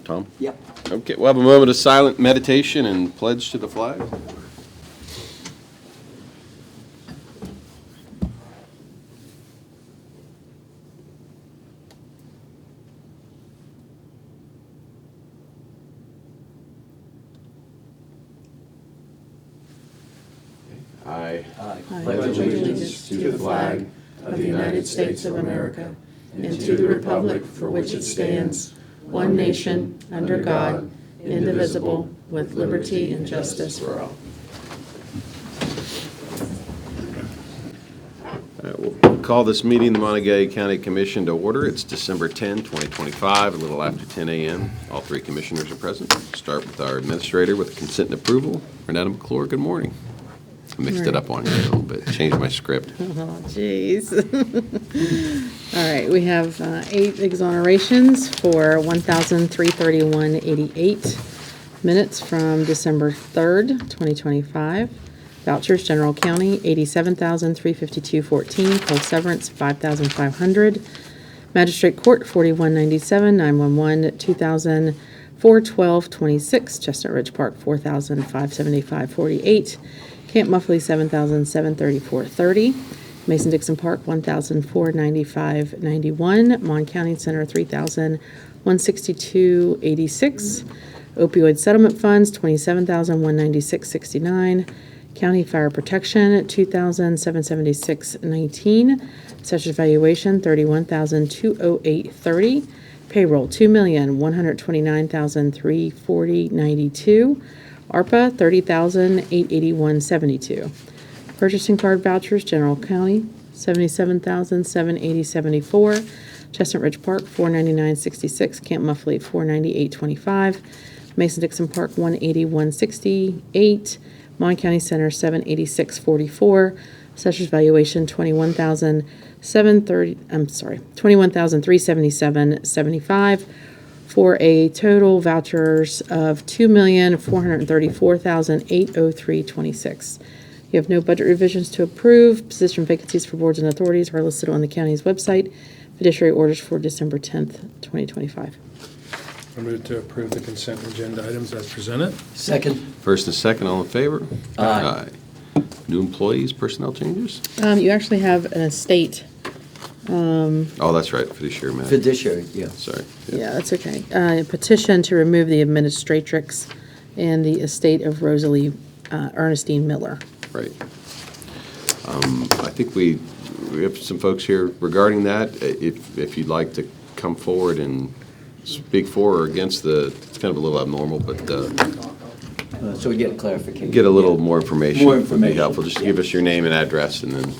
Tom? Yep. Okay, we'll have a moment of silent meditation and pledge to the flag. I pledge allegiance to the flag of the United States of America and to the republic for which it stands, one nation, under God, indivisible, with liberty and justice for all. We'll call this meeting, the Monongalia County Commission, to order. It's December 10, 2025, a little after 10 a.m. All three commissioners are present. We'll start with our administrator with consent and approval. Renetta McClure, good morning. I mixed it up on you a little bit, changed my script. Oh, jeez. All right, we have 8 exonerations for 1,331.88 minutes from December 3rd, 2025. Vouchers, General County, 87,352.14. Cold severance, 5,500. Magistrate Court, 4197. 911, 2,412.26. Chestnut Ridge Park, 4,575.48. Camp Muffley, 7,734.30. Mason-Dixon Park, 1,495.91. Mon County Center, 3,162.86. Opioid settlement funds, 27,196.69. County Fire Protection, 2,776.19. Assessor's valuation, 31,208.30. Payroll, 2,129,340.92. ARPA, 30,881.72. Purchasing card vouchers, General County, 77,780.74. Chestnut Ridge Park, 499.66. Camp Muffley, 498.25. Mason-Dixon Park, 181.68. Mon County Center, 786.44. Assessor's valuation, 21,377.75. For a total vouchers of $2,434,803.26. You have no budget revisions to approve. Position vacancies for boards and authorities are listed on the county's website. Fiduciary orders for December 10th, 2025. I move to approve the consent agenda items as presented. Second. First and second, all in favor? Aye. New employees, personnel changes? You actually have an estate. Oh, that's right, fiduciary matter. Fiduciary, yeah. Sorry. Yeah, that's okay. A petition to remove the administratrix and the estate of Rosalie Ernestine Miller. Right. I think we have some folks here regarding that. If you'd like to come forward and speak for or against it's kind of a little abnormal, but So we get clarification. get a little more information. More Would information. be helpful. Just give us your name and address and then,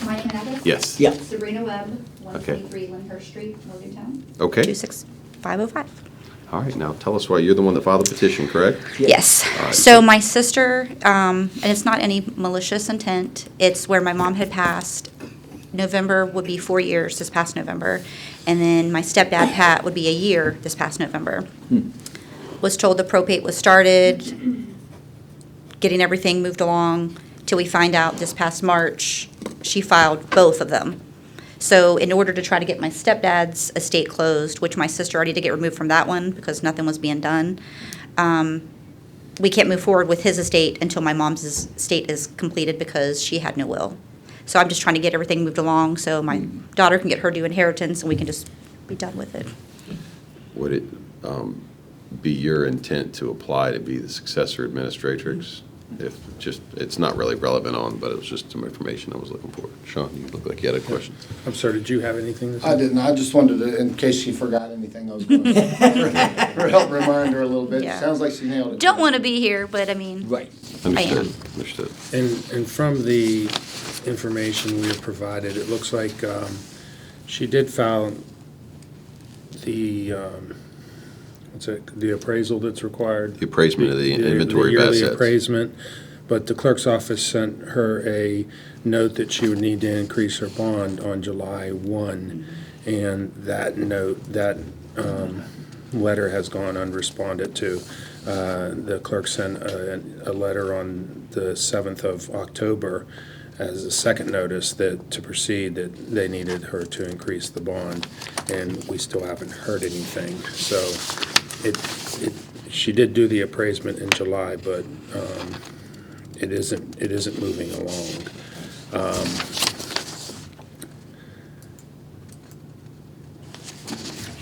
My name and address? yes. Yeah. Sabrina Webb, 123 Lyndhurst Street, Morgantown. Okay. 26505. All right, now tell us why. You're the one that filed the petition, correct? Yes. right. So my sister, and it's not any malicious intent, it's where my mom had passed. November would be 4 years, this past November. And then my stepdad, Pat, would be a year this past November. Was told the probate was started, getting everything moved along, till we find out this past March, she filed both of them. So in order to try to get my stepdad's estate closed, which my sister already did get removed from that one because nothing was being done, we can't move forward with his estate until my mom's estate is completed because she had no will. So I'm just trying to get everything moved along so my daughter can get her due inheritance and we can just be done with it. Would it be your intent to apply to be the successor administratrix? If just, it's not really relevant but it was just some information I was looking for. Sean, you look like you had a question. I'm sorry, did you have anything to say? I didn't. I just wanted to, in case she forgot anything, I was going to help remind her a little bit. Yeah. Sounds like she nailed it. Don't want to be here, but I mean, Right. Understood. Understood. And from the information we were provided, it looks like she did file the, the appraisal that's required. The appraisement of the inventory of The yearly assets. appraisement, but the clerk's office sent her a note that she would need to increase her bond on July 1, and that note, that letter has gone unresponded to. The clerk sent a letter on the 7th of October as a second notice that to proceed, that they needed her to increase the bond, and we still haven't heard anything. So she did do the appraisement in July, but it isn't moving along.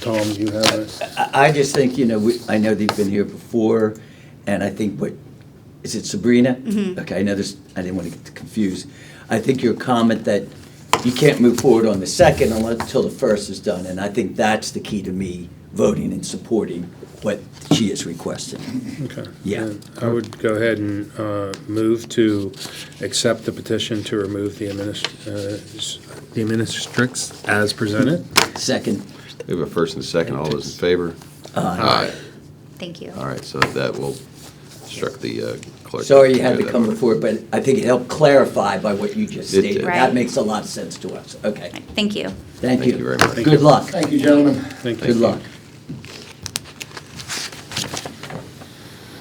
Tom, you have a? I just think, I know they've been here before, and I think is it Sabrina? Mm-hmm. Okay, I know this, I didn't want to get confused. I think your comment that you can't move forward on the second until the first is done, and I think that's the key to me voting and supporting what she is requesting. Okay. Yeah. Then I would go ahead and move to accept the petition to remove the administratrix as presented. Second. We have a first and a second. All those in favor? Aye. Thank you. All right, so that will instruct the clerk. Sorry you had to that come order. before, but I think it helped clarify by what you just It stated. did. That Right. makes a lot of sense to us. Okay. Thank you. Thank you. Thank you very much. Good luck. Thank you, gentlemen. Thank you. Good luck.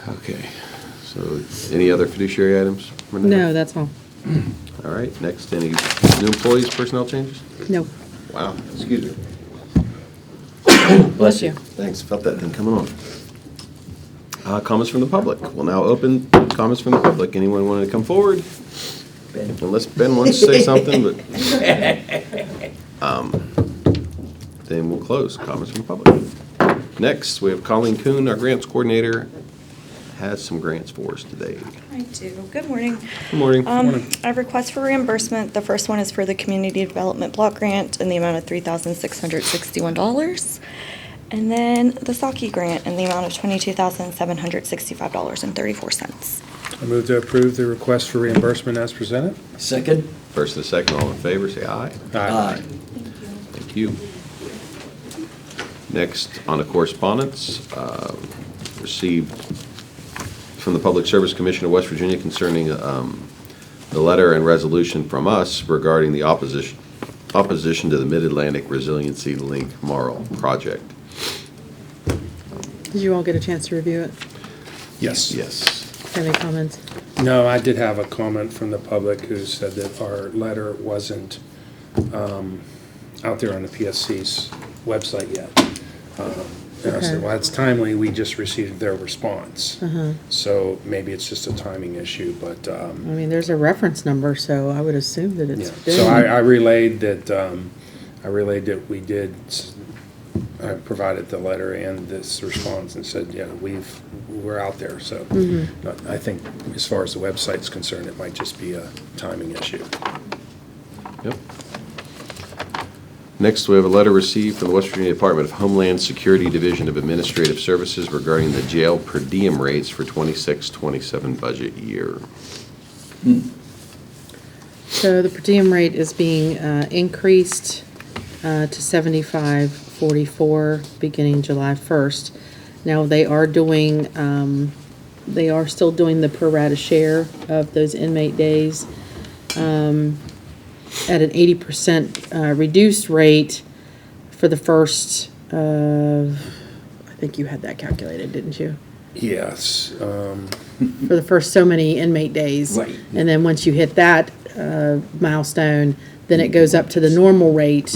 Okay, so any other fiduciary items? Renee? No, that's all. All right, next, any new employees, personnel changes? No. Wow, excuse me. Bless you. Thanks, felt that thing coming on. Comments from the public. We'll now open comments from the public. Anyone want to come forward? Ben. Unless Ben wants to say something, but then we'll close comments from the public. Next, we have Colleen Kuhn, our grants coordinator, has some grants for us today. I do. Good morning. Good morning. I have requests for reimbursement. The first one is for the Community Development Block Grant in the amount of $3,661. And then the Saki Grant in the amount of $22,765.34. I move to approve the request for reimbursement as presented. Second? First and second, all in favor, say aye. Aye. Thank you. Next, on to correspondence, received from the Public Service Commission of West Virginia concerning the letter and resolution from us regarding the opposition to the Mid-Atlantic Resiliency Link Marl project. Did you all get a chance to review it? Yes. Yes. Any comments? No, I did have a comment from the public who said that our letter wasn't out there on the PSC's website yet. And I said, Okay. well, it's timely, we just received their response. Uh-huh. So maybe it's just a timing issue, but, I mean, there's a reference number, so I would assume that it's yeah. been. So I relayed that, we did, I provided the letter and this response and said, yeah, we're out there, so. Mm-hmm. I think as far as the website's concerned, it might just be a timing issue. Yep. Next, we have a letter received from the West Virginia Department of Homeland Security Division of Administrative Services regarding the jail per diem rates for 26-27 budget year. So the per diem rate is being increased to $75.44 beginning July 1st. Now, they are still doing the pro rata share of those inmate days at an 80% reduced rate for the first, I think you had that calculated, didn't you? Yes. For the first so many inmate days. Right. And then once you hit that milestone, then it goes up to the normal rate.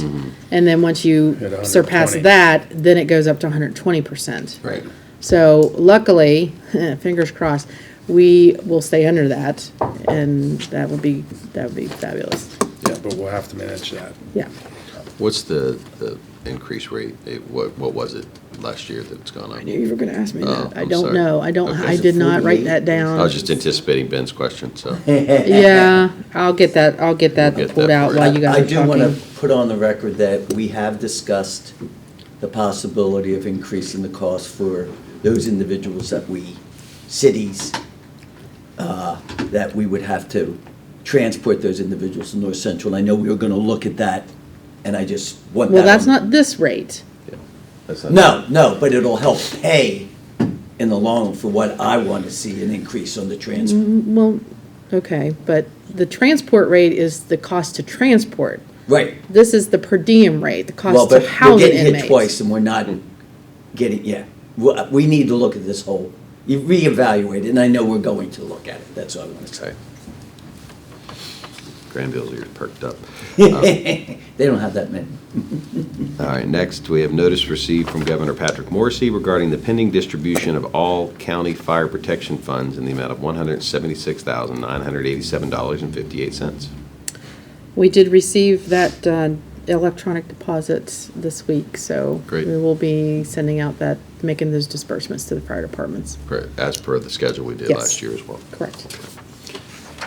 And then once you Hit surpass 120. that, then it goes up to 120%. Right. So luckily, fingers crossed, we will stay under that, and that would be fabulous. Yeah, but we'll have to manage that. Yeah. What's the increase rate? What was it last year that it's gone up? I knew you were going to ask me Oh, that. I I'm don't sorry. know. I Okay. did not write that down. I was just anticipating Ben's question, so. Yeah, I'll get that We'll get pulled that out for you. while you guys I are do want talking. to put on the record that we have discussed the possibility of increasing the cost for those individuals cities, that we would have to transport those individuals to North Central. I know we were going to look at that, and I just want that. Well, that's on- not this rate. That's not- No, but it'll help pay in the long run for what I want to see an increase on the transport. Well, okay, but the transport rate is the cost to transport. Right. This is the per diem rate, the Well, cost to but we're house an getting hit inmate. twice and we're not getting, yeah. We need to look at this whole, reevaluate it, and I know we're going to look at it. That's all I want to say. Okay. Granville's ears perked up. They don't have that many. All right, next, we have notice received from Governor Patrick Morrisey regarding the pending distribution of all county fire protection funds in the amount of $176,987.58. We did receive that electronic deposits this week, so Great. we will be sending out that, making those disbursements to the fire departments. As per the schedule we did Yes. last year as well. Correct.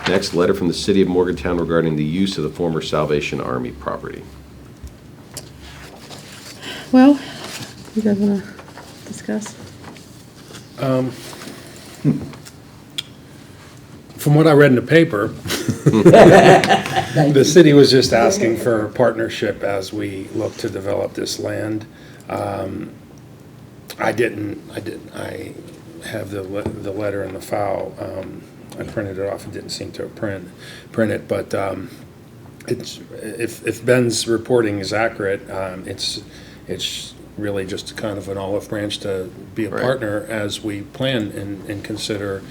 Next, letter from the City of Morgantown regarding the use of the former Salvation Army property. Well, you guys want to discuss? From what I read in the paper, the city was just asking for a partnership as we look to develop this land. I have the letter in the file. I printed it off. It didn't seem to print it, but it's, if Ben's reporting is accurate, it's really just kind of an olive branch to be a Right. partner as we plan and consider,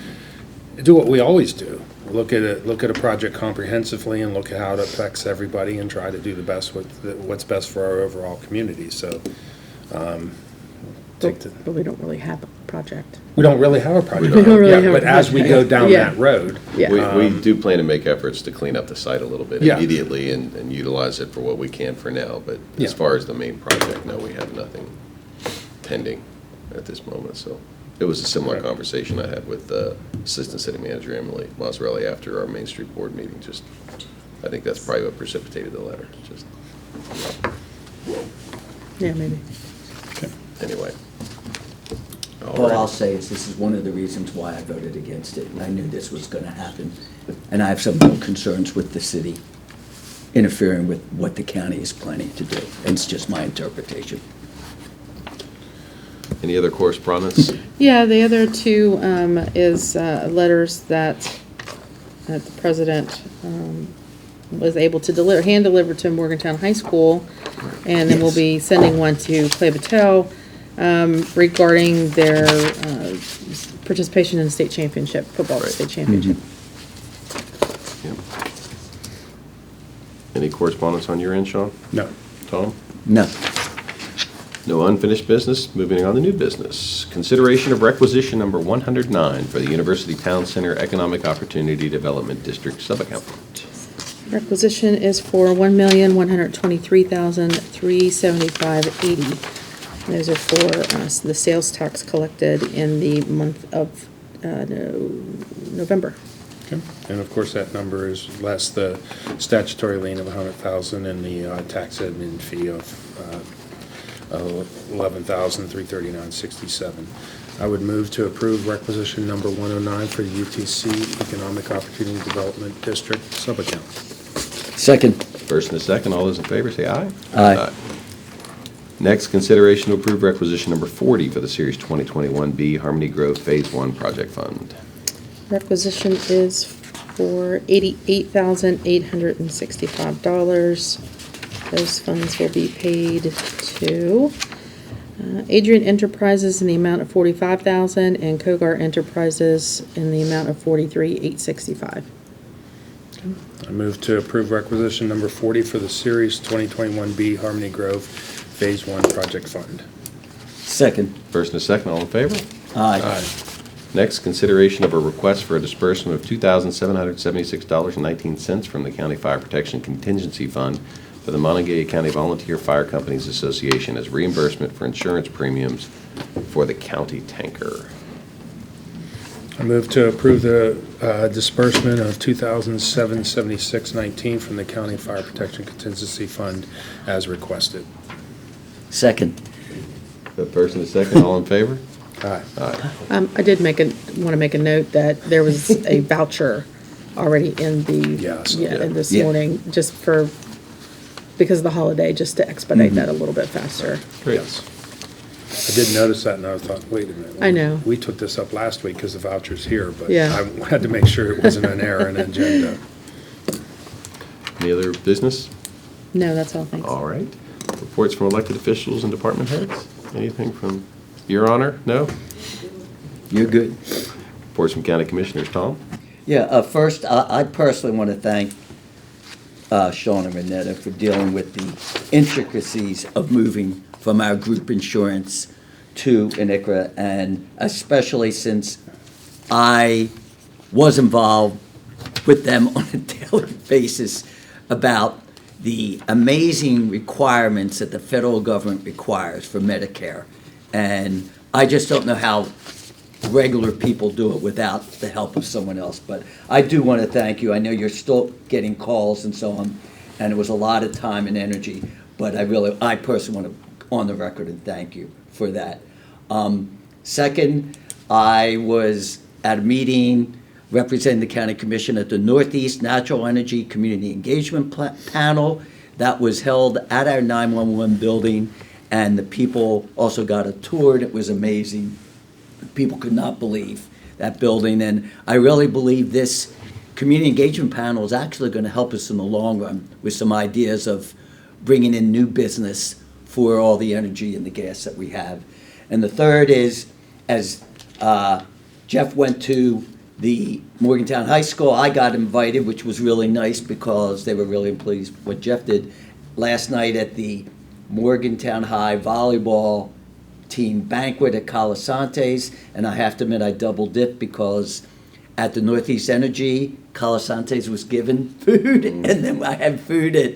do what we always do. Look at a project comprehensively and look at how it affects everybody and try to do the best with what's best for our overall community. So, But we don't really have a project. we don't really have a project. We don't really Yeah, have a but as we go project. down Yeah. that road, Yeah. We do plan to make efforts to clean up the site a little bit Yeah. immediately and utilize it for what we can for now. But as Yeah. far as the main project, no, we have nothing pending at this moment. So it was a similar Right. conversation I had with Assistant City Manager Emily Mazzarelli after our Main Street Board meeting. Just, I think that's probably what precipitated the letter. Just, Yeah, maybe. anyway. All All right. I'll say is this is one of the reasons why I voted against it. I knew this was going to happen. And I have some real concerns with the city interfering with what the county is planning to do. And it's just my interpretation. Any other correspondence? Yeah, the other two is letters that the president was able to hand deliver to Morgantown High School, and then we'll be sending one to Clay Battelle regarding their participation in the state championship, football Right. state championship. Yep. Any correspondence on your end, Sean? no. Tom? No. No unfinished business. Moving on to new business. Consideration of requisition number 109 for the University Town Center Economic Opportunity Development District Subaccountant. Requisition is for $1,123,375.80. Those are for the sales tax collected in the month of November. Okay. And of course, that number is less the statutory lien of $100,000 and the tax admin fee of $11,339.67. I would move to approve requisition number 109 for the UTC Economic Opportunity Development District subaccount. Second. First and a second, all those in favor say aye. Aye. Next, consideration to approve requisition number 40 for the Series 2021B Harmony Grove Phase 1 Project Fund. Requisition is for $88,865. Those funds will be paid to Adrian Enterprises in the amount of $45,000 and Kogar Enterprises in the amount of $43,865. I move to approve requisition number 40 for the Series 2021B Harmony Grove Phase 1 Project Fund. Second. First and a second, all in favor? Aye. Next, consideration of a request for a disbursement of $2,776.19 from the County Fire Protection Contingency Fund for the Monongalia County Volunteer Fire Companies Association as reimbursement for insurance premiums for the county tanker. I move to approve the disbursement of $2,776.19 from the County Fire Protection Contingency Fund as requested. Second. The first and the second, all in favor? Aye. Aye. I did want to make a note that there was a voucher already in the, Yes. in this Yeah. morning, just for, because of the holiday, just to expedite that a little bit faster. Yes. I did notice that, and I thought, wait a minute. I know. We took this up last week because the voucher's here, but Yeah. I had to make sure it wasn't an error in the agenda. Any other business? No, that's all, thanks. All right. Reports from elected officials and department heads? Anything from Your Honor? No? You're good. Reports from county commissioners. Tom? Yeah, first, I personally want to thank Sean and Renetta for dealing with the intricacies of moving from our group insurance to an ICRA, and especially since I was involved with them on a daily basis about the amazing requirements that the federal government requires for Medicare. And I just don't know how regular people do it without the help of someone else. But I do want to thank you. I know you're still getting calls and so on, and it was a lot of time and energy, but I personally want to, on the record, and thank you for that. Second, I was at a meeting representing the county commission at the Northeast Natural Energy Community Engagement Panel. That was held at our 911 building, and the people also got a tour, and it was amazing. People could not believe that building, and I really believe this community engagement panel is actually going to help us in the long run with some ideas of bringing in new business for all the energy and the gas that we have. And the third is, as Jeff went to the Morgantown High School, I got invited, which was really nice because they were really pleased with what Jeff did last night at the Morgantown High volleyball team banquet at Colasante's. And I have to admit, I double dipped because at the Northeast Energy, Colasante's was given food, and then I had food at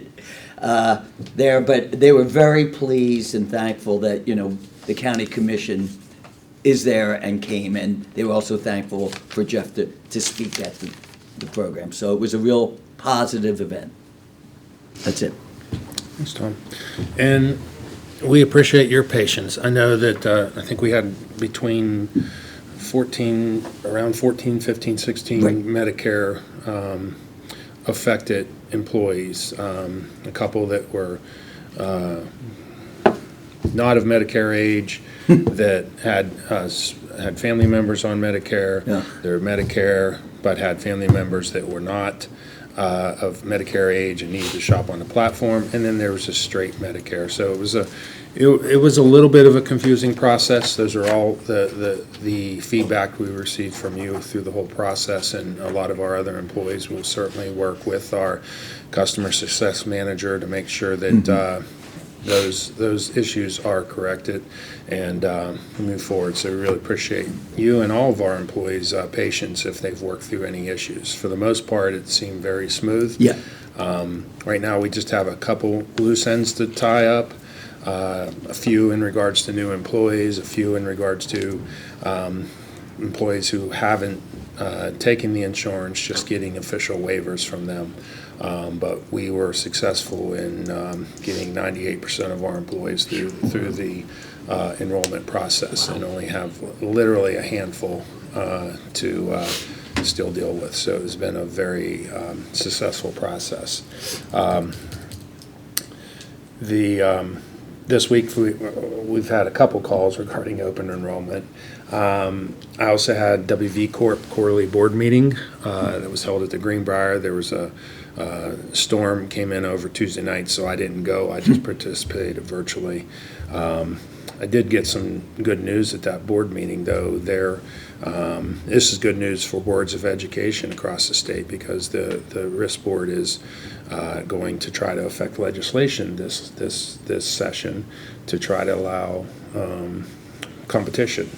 there. But they were very pleased and thankful that, the county commission is there and came, and they were also thankful for Jeff to speak at the program. So it was a real positive event. That's it. Thanks, Tom. And we appreciate your patience. I know that, I think we had between around 14, 15, 16 Right. Medicare affected employees. A couple that were not of Medicare age, that had family members on Medicare. Yeah. They're Medicare, but had family members that were not of Medicare age and needed to shop on the platform. And then there was a straight Medicare. So it was a little bit of a confusing process. Those are all the feedback we received from you through the whole process, and a lot of our other employees will certainly work with our customer success manager to make sure that those issues are corrected and move forward. So we really appreciate you and all of our employees' patience if they've worked through any issues. For the most part, it seemed very smooth. Yeah. Right now, we just have a couple loose ends to tie up, a few in regards to new employees, a few in regards to employees who haven't taken the insurance, just getting official waivers from them. But we were successful in getting 98% of our employees through the enrollment process, and only have literally a handful to still deal with. So it's been a very successful process. This week we've had a couple calls regarding open enrollment. I also had WV Corp quarterly board meeting that was held at the Greenbrier. There was a storm came in over Tuesday night, so I didn't go. I just participated virtually. I did get some good news at that board meeting, though. This is good news for boards of education across the state, because the RISC board is going to try to affect legislation this session to try to allow competition.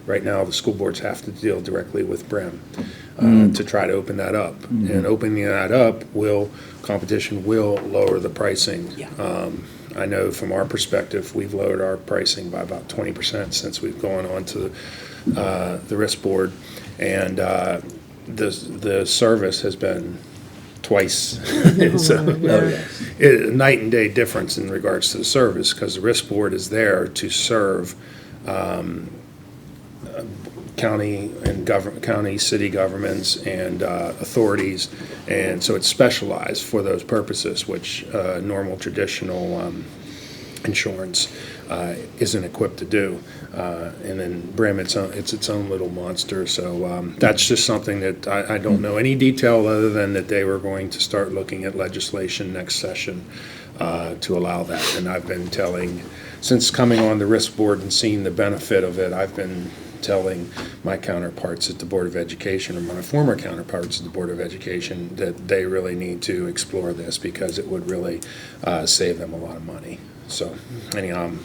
Right now, the school boards have to deal directly with BREM to try to open that up. And opening that up competition will lower the pricing. Yeah. I know from our perspective, we've lowered our pricing by about 20% since we've gone on to the RISC board, and the service has been twice. So, night and day difference in regards to the service, because the RISC board is there to serve county, city governments and authorities, and so it's specialized for those purposes, which normal traditional insurance isn't equipped to do. And then BREM, it's its own little monster. So that's just something that I don't know any detail other than that they were going to start looking at legislation next session to allow that. And I've been since coming on the RISC board and seeing the benefit of it, I've been telling my counterparts at the Board of Education, or my former counterparts at the Board of Education, that they really need to explore this because it would really save them a lot of money. So anyhow, I'm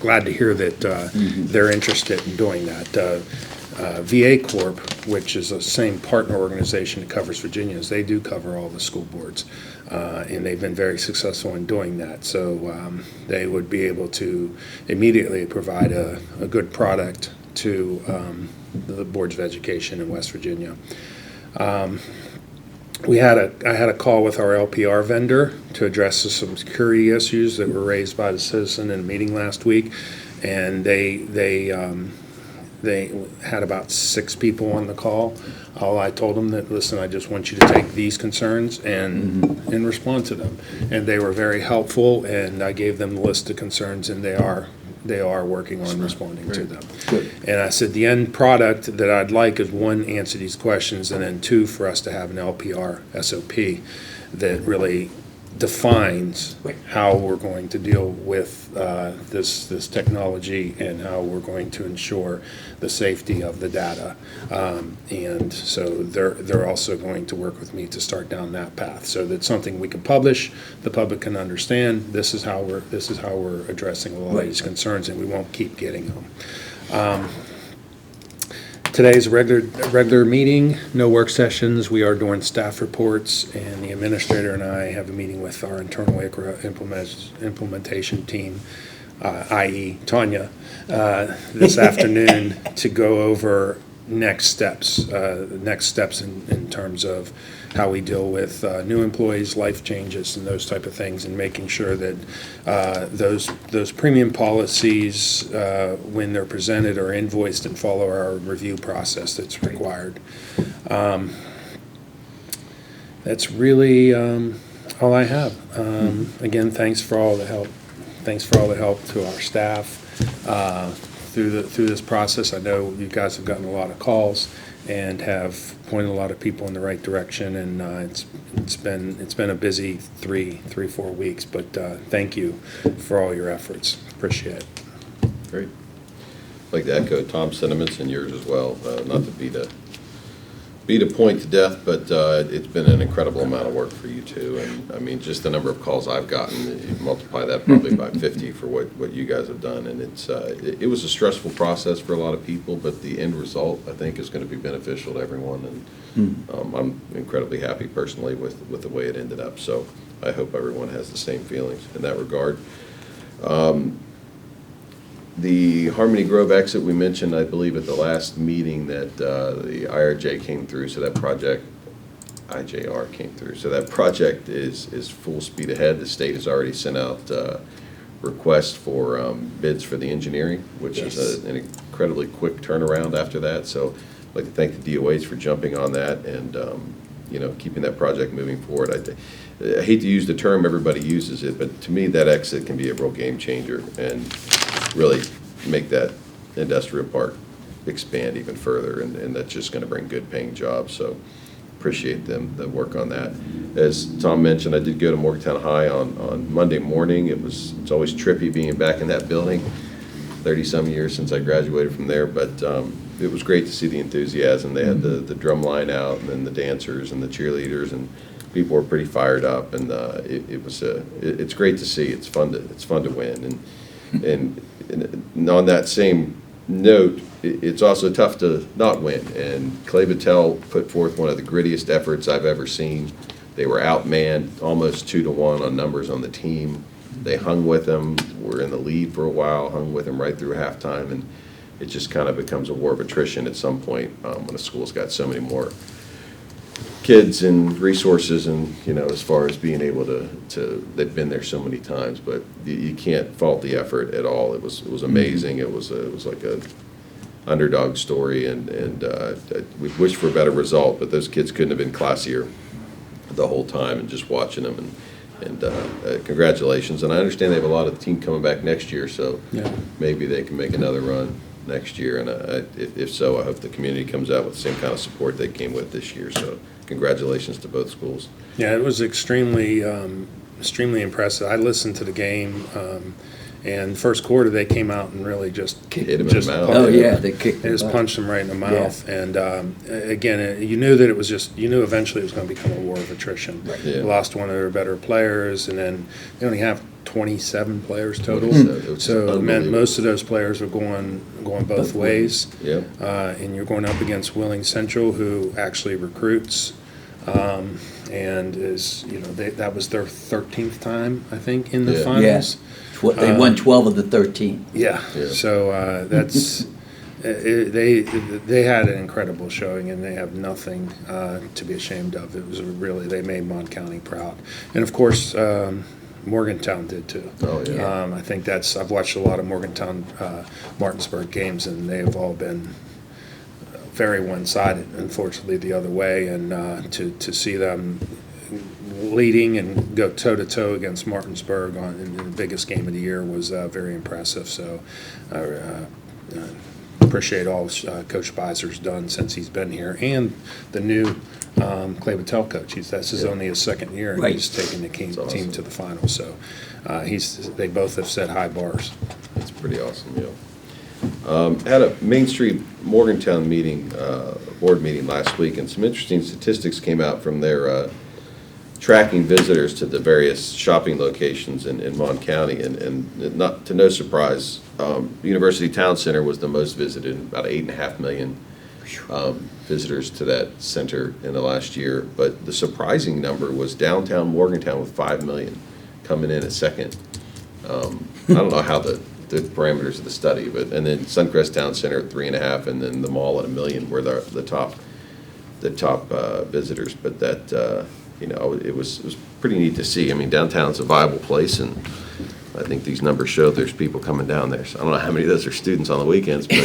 glad to hear that they're interested in doing that. VA Corp, which is the same partner organization that covers Virginia's, they do cover all the school boards, and they've been very successful in doing that. So they would be able to immediately provide a good product to the boards of education in West Virginia. I had a call with our LPR vendor to address some security issues that were raised by the citizen in a meeting last week, and they had about 6 people on the call. I told them that, listen, I just want you to take these concerns and respond to them. And they were very helpful, and I gave them the list of concerns, and they are working on responding to them. Good. And I said the end product that I'd like is 1, answer these questions, and then 2, for us to have an LPR SOP that really defines how we're going to deal with this technology and how we're going to ensure the safety of the data. And so they're also going to work with me to start down that path, so that's something we can publish, the public can understand. This is how we're addressing a lot of these concerns, and we won't keep getting them. Today's a regular meeting, no work sessions. We are doing staff reports, and the administrator and I have a meeting with our internal ICRA implementation team, i.e. Tanya, this afternoon to go over next steps in terms of how we deal with new employees, life changes, and those type of things, and making sure that those premium policies, when they're presented, are invoiced and follow our review process that's required. That's really all I have. Again, thanks for all the help. Thanks for all the help to our staff through this process. I know you guys have gotten a lot of calls and have pointed a lot of people in the right direction, and it's been a busy 3-4 weeks. But thank you for all your efforts. Appreciate it. Great. I'd like to echo Tom's sentiments and yours as well. Not to beat a point to death, but it's been an incredible amount of work for you too. And I mean, just the number of calls I've gotten, you multiply that probably by 50 for what you guys have done. And it was a stressful process for a lot of people, but the end result, I think, is going to be beneficial to everyone. And I'm incredibly happy personally with the way it ended up. So I hope everyone has the same feelings in that regard. The Harmony Grove exit, we mentioned, I believe, at the last meeting that the IRJ came through, so that project, IJR came through. So that project is full speed ahead. The state has already sent out requests for bids for the engineering, which is an incredibly quick turnaround after that. So I'd like to thank the DOAs for jumping on that and keeping that project moving forward. I hate to use the term, everybody uses it, but to me that exit can be a real game changer and really make that industrial park expand even further, and that's just going to bring good paying jobs. So appreciate the work on that. As Tom mentioned, I did go to Morgantown High on Monday morning. It's always trippy being back in that building. 30-some years since I graduated from there, but it was great to see the enthusiasm. They had the drum line out, and then the dancers and the cheerleaders, and people were pretty fired up. And it's great to see. It's fun to win. And on that same note, it's also tough to not win. And Clay Battelle put forth one of the grittiest efforts I've ever seen. They were outmanned almost 2-to-1 on numbers on the team. They hung with them, were in the lead for a while, hung with them right through halftime, and it just kind of becomes a war of attrition at some point when a school's got so many more kids and resources, and as far as being able to they've been there so many times, but you can't fault the effort at all. It was amazing. It was like a underdog story, and we wish for a better result, but those kids couldn't have been classier the whole time, and just watching them and congratulations. And I understand they have a lot of the team coming back next year, so maybe they can make another run next year. And if so, I hope the community comes out with the same kind of support they came with this year. So congratulations to both schools. Yeah, it was extremely impressive. I listened to the game, And first quarter, they came out and really just Hit him in the just mouth. punched Oh, him. yeah, they kicked They the just butt. punched him right in the mouth. And again, you knew that it was just, you knew eventually it was going to become a war of attrition. Yeah. They lost one of their better players, and then they only have 27 players total. It was So it meant unbelievable. most of those players are going both ways. Yep. And you're going up against Willing Central, who actually recruits, and is, that was their 13th time, I think, in the Yeah. finals. They won 12 of the 13. Yeah, Yeah. so that's, they had an incredible showing, and they have nothing to be ashamed of. It was really, they made Mon County proud. And of course, Morgantown did too. Oh, yeah. I think I've watched a lot of Morgantown, Martinsburg games, and they have all been very one-sided, unfortunately, the other way. And to see them leading and go toe-to-toe against Martinsburg in the biggest game of the year was very impressive. So appreciate all Coach Beiser's done since he's been here, and the new Clay Battelle coach. This is only his second year, and Right. he's taken the team awesome. to the finals. So they both have set high bars. That's pretty awesome, yeah. Had a Main Street Morgantown meeting, board meeting last week, and some interesting statistics came out from their tracking visitors to the various shopping locations in Mon County, and not to no surprise, University Town Center was the most visited, about 8.5 million visitors to that center in the last year. But the surprising number was downtown Morgantown with 5 million coming in at second. I don't know how the parameters of the study, but, and then Suncrest Town Center at 3.5, and then the mall at 1 million were the top visitors. But that, it was pretty neat to see. I mean, downtown's a viable place, and I think these numbers show there's people coming down there. So I don't know how many of those are students on the weekends, but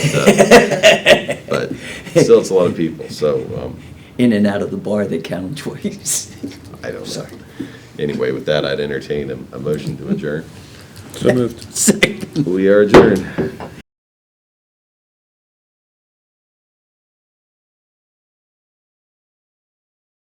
still, it's a lot of people. So In and out of the bar, they count them twice. I don't know. Anyway, with that, I'd entertain a motion to adjourn. So moved. Second. We are adjourned.